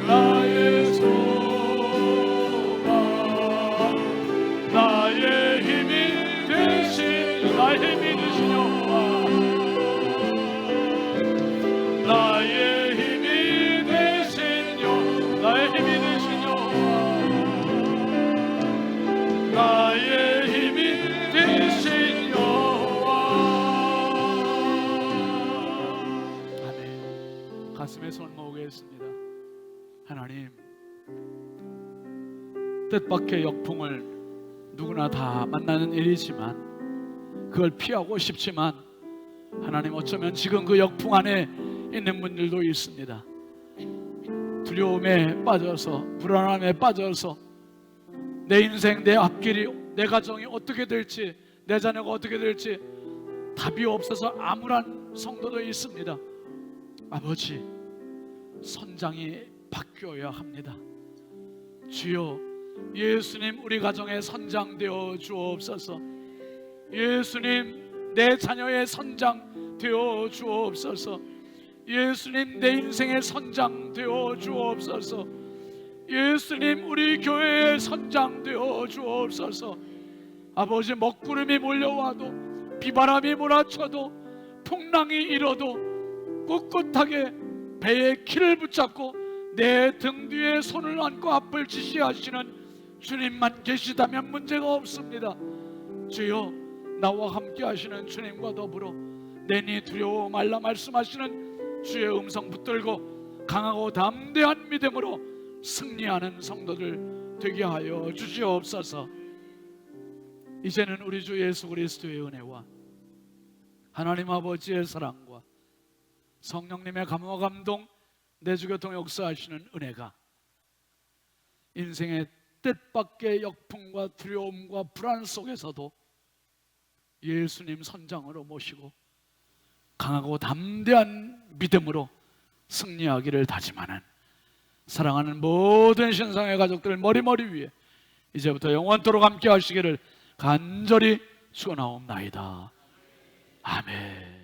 나의 소망 나의 힘이 되신 나의 힘이 되신 여호와 나의 힘이 되신 나의 힘이 되신 여호와 나의 힘이 되신 여호와. 아멘. 가슴에 손 모으겠습니다. 하나님, 뜻밖의 역풍을 누구나 다 만나는 일이지만 그걸 피하고 싶지만 하나님, 어쩌면 지금 그 역풍 안에 있는 분들도 있습니다. 두려움에 빠져서 불안함에 빠져서 내 인생, 내 앞길이, 내 가정이 어떻게 될지, 내 자녀가 어떻게 될지 답이 없어서 암울한 성도도 있습니다. 아버지, 선장이 바뀌어야 합니다. 주여, 예수님 우리 가정의 선장 되어 주옵소서. 예수님 내 자녀의 선장 되어 주옵소서. 예수님 내 인생의 선장 되어 주옵소서. 예수님 우리 교회의 선장 되어 주옵소서. 아버지, 먹구름이 몰려와도 비바람이 몰아쳐도 풍랑이 일어도 꿋꿋하게 배에 키를 붙잡고 내 등 뒤에 손을 얹고 앞을 지시하시는 주님만 계시다면 문제가 없습니다. 주여, 나와 함께 하시는 주님과 더불어 내니 두려워 말라 말씀하시는 주의 음성 붙들고 강하고 담대한 믿음으로 승리하는 성도들 되게 하여 주시옵소서. 이제는 우리 주 예수 그리스도의 은혜와 하나님 아버지의 사랑과 성령님의 감화 감동 내주교통 역사하시는 은혜가 인생의 뜻밖의 역풍과 두려움과 불안 속에서도 예수님 선장으로 모시고 강하고 담대한 믿음으로 승리하기를 다짐하는 사랑하는 모든 신성의 가족들 머리머리 위에 이제부터 영원토록 함께 하시기를 간절히 축원하옵나이다. 아멘.